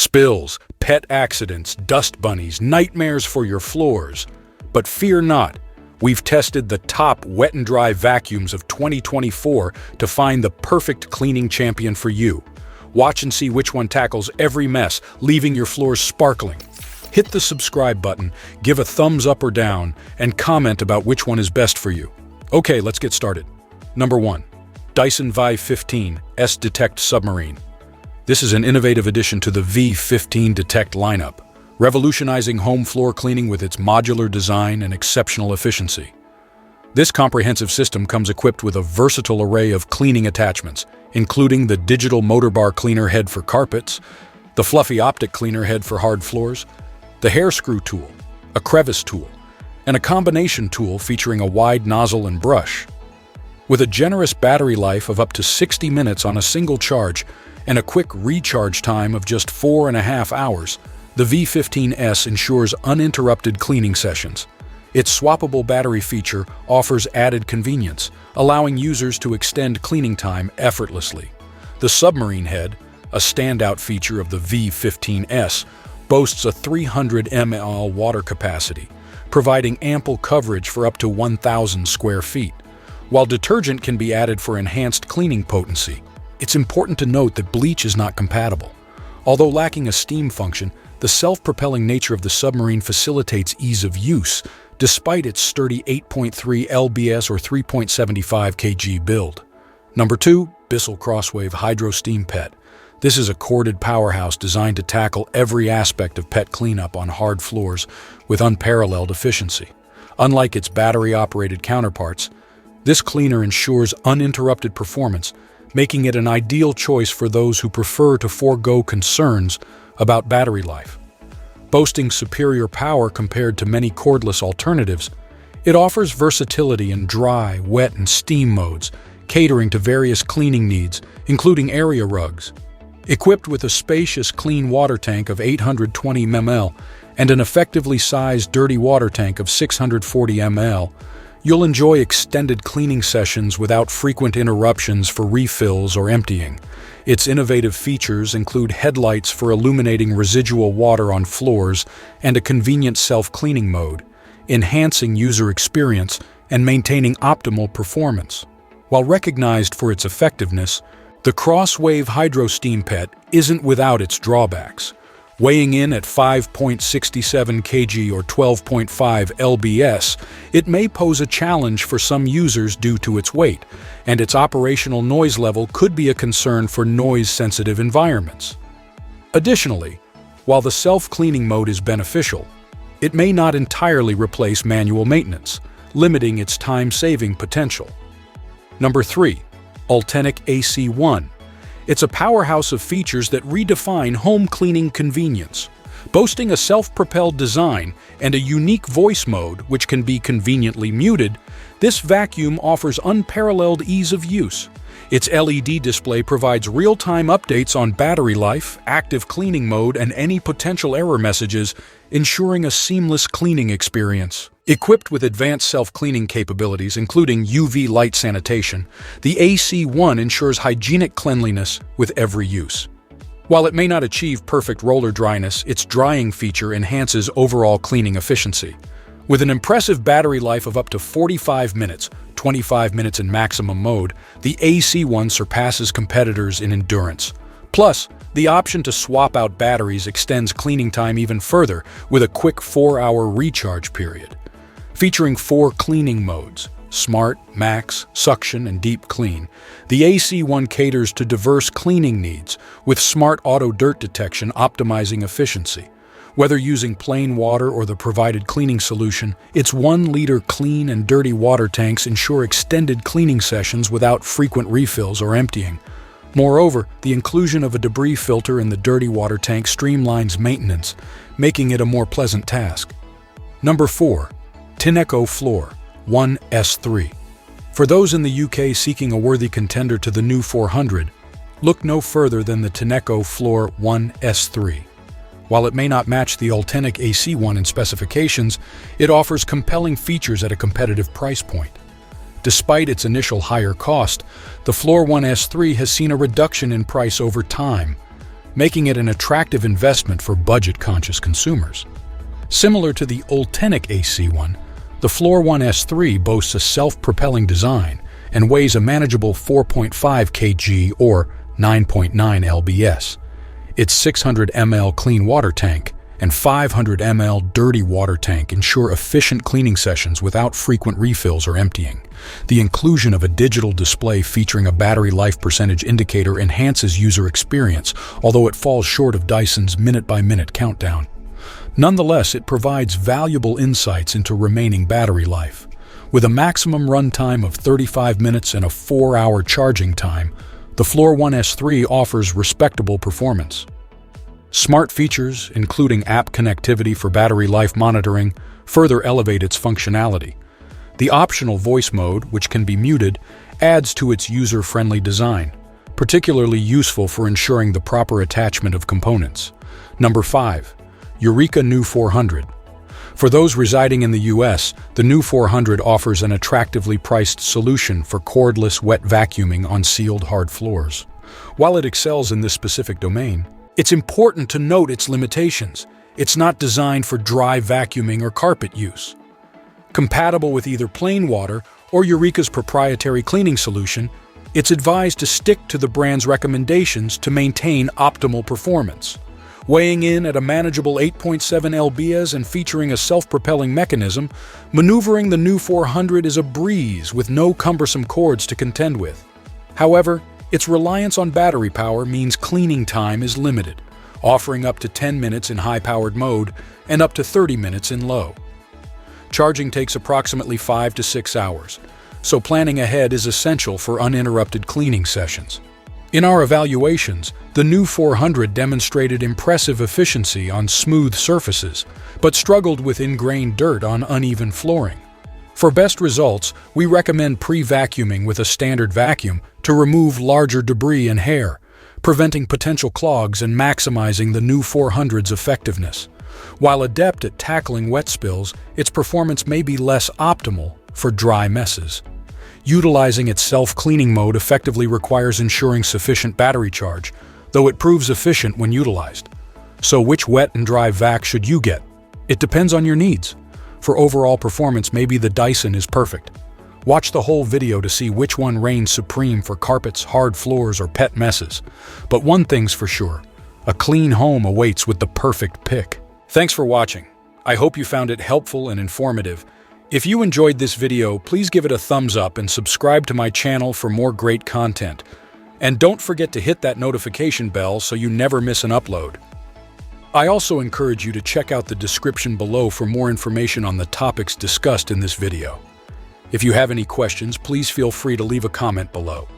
Spills, pet accidents, dust bunnies, nightmares for your floors. But fear not, we've tested the top wet and dry vacuums of 2024 to find the perfect cleaning champion for you. Watch and see which one tackles every mess, leaving your floors sparkling. Hit the subscribe button, give a thumbs up or down, and comment about which one is best for you. Okay, let's get started. Number 1. Dyson V15s Detect Submarine. This is an innovative addition to the V15 Detect lineup, revolutionizing home floor cleaning with its modular design and exceptional efficiency. This comprehensive system comes equipped with a versatile array of cleaning attachments, including the digital motor bar cleaner head for carpets, the fluffy optic cleaner head for hard floors, the hair screw tool, a crevice tool, and a combination tool featuring a wide nozzle and brush. With a generous battery life of up to 60 minutes on a single charge and a quick recharge time of just 4.5 hours, the V15s ensures uninterrupted cleaning sessions. Its swappable battery feature offers added convenience, allowing users to extend cleaning time effortlessly. The Submarine head, a standout feature of the V15s, boasts a 300 ml water capacity, providing ample coverage for up to 1,000 square feet. While detergent can be added for enhanced cleaning potency, it's important to note that bleach is not compatible. Although lacking a steam function, the self-propelling nature of the Submarine facilitates ease of use, despite its sturdy 8.3 lbs or 3.75 kg build. Number 2. Bissell CrossWave HydroSteam Pet. This is a corded powerhouse designed to tackle every aspect of pet cleanup on hard floors with unparalleled efficiency. Unlike its battery-operated counterparts, this cleaner ensures uninterrupted performance, making it an ideal choice for those who prefer to forego concerns about battery life. Boasting superior power compared to many cordless alternatives, it offers versatility in dry, wet, and steam modes, catering to various cleaning needs, including area rugs. Equipped with a spacious clean water tank of 820 ml and an effectively sized dirty water tank of 640 ml, you'll enjoy extended cleaning sessions without frequent interruptions for refills or emptying. Its innovative features include headlights for illuminating residual water on floors and a convenient self-cleaning mode, enhancing user experience and maintaining optimal performance. While recognized for its effectiveness, the CrossWave HydroSteam Pet isn't without its drawbacks. Weighing in at 5.67 kg or 12.5 lbs, it may pose a challenge for some users due to its weight, and its operational noise level could be a concern for noise-sensitive environments. Additionally, while the self-cleaning mode is beneficial, it may not entirely replace manual maintenance, limiting its time-saving potential. Number 3. Ultenic AC1. It's a powerhouse of features that redefine home cleaning convenience. Boasting a self-propelled design and a unique voice mode which can be conveniently muted, this vacuum offers unparalleled ease of use. Its LED display provides real-time updates on battery life, active cleaning mode, and any potential error messages, ensuring a seamless cleaning experience. Equipped with advanced self-cleaning capabilities, including UV light sanitation, the AC1 ensures hygienic cleanliness with every use. While it may not achieve perfect roller dryness, its drying feature enhances overall cleaning efficiency. With an impressive battery life of up to 45 minutes, 25 minutes in maximum mode, the AC1 surpasses competitors in endurance. Plus, the option to swap out batteries extends cleaning time even further with a quick 4-hour recharge period. Featuring 4 cleaning modes, Smart, Max, Suction, and Deep Clean, the AC1 caters to diverse cleaning needs, with smart auto dirt detection optimizing efficiency. Whether using plain water or the provided cleaning solution, its 1-liter clean and dirty water tanks ensure extended cleaning sessions without frequent refills or emptying. Moreover, the inclusion of a debris filter in the dirty water tank streamlines maintenance, making it a more pleasant task. Number 4. Tineco Floor One S3. For those in the UK seeking a worthy contender to the new 400, look no further than the Tineco Floor One S3. While it may not match the Ultenic AC1 in specifications, it offers compelling features at a competitive price point. Despite its initial higher cost, the Floor One S3 has seen a reduction in price over time. making it an attractive investment for budget-conscious consumers. Similar to the Ultenic AC1, the Floor One S3 boasts a self-propelling design and weighs a manageable 4.5 kg or 9.9 lbs. Its 600 ml clean water tank and 500 ml dirty water tank ensure efficient cleaning sessions without frequent refills or emptying. The inclusion of a digital display featuring a battery life percentage indicator enhances user experience, although it falls short of Dyson's minute-by-minute countdown. Nonetheless, it provides valuable insights into remaining battery life. With a maximum runtime of 35 minutes and a 4-hour charging time, the Floor One S3 offers respectable performance. Smart features, including app connectivity for battery life monitoring, further elevate its functionality. The optional voice mode, which can be muted, adds to its user-friendly design, particularly useful for ensuring the proper attachment of components. Number 5. Eureka New400. For those residing in the US, the New400 offers an attractively priced solution for cordless wet vacuuming on sealed hard floors. While it excels in this specific domain, it's important to note its limitations. It's not designed for dry vacuuming or carpet use. Compatible with either plain water or Eureka's proprietary cleaning solution, it's advised to stick to the brand's recommendations to maintain optimal performance. Weighing in at a manageable 8.7 lbs and featuring a self-propelling mechanism, maneuvering the New400 is a breeze with no cumbersome cords to contend with. However, its reliance on battery power means cleaning time is limited, offering up to 10 minutes in high-powered mode and up to 30 minutes in low. Charging takes approximately 5 to 6 hours, so planning ahead is essential for uninterrupted cleaning sessions. In our evaluations, the New400 demonstrated impressive efficiency on smooth surfaces, but struggled with ingrained dirt on uneven flooring. For best results, we recommend pre-vacuuming with a standard vacuum to remove larger debris and hair, preventing potential clogs and maximizing the New400's effectiveness. While adept at tackling wet spills, its performance may be less optimal for dry messes. Utilizing its self-cleaning mode effectively requires ensuring sufficient battery charge, though it proves efficient when utilized. So which wet and dry vac should you get? It depends on your needs. For overall performance, maybe the Dyson is perfect. Watch the whole video to see which one reigns supreme for carpets, hard floors, or pet messes. But one thing's for sure, a clean home awaits with the perfect pick. Thanks for watching. I hope you found it helpful and informative. If you enjoyed this video, please give it a thumbs up and subscribe to my channel for more great content. And don't forget to hit that notification bell so you never miss an upload. I also encourage you to check out the description below for more information on the topics discussed in this video. If you have any questions, please feel free to leave a comment below.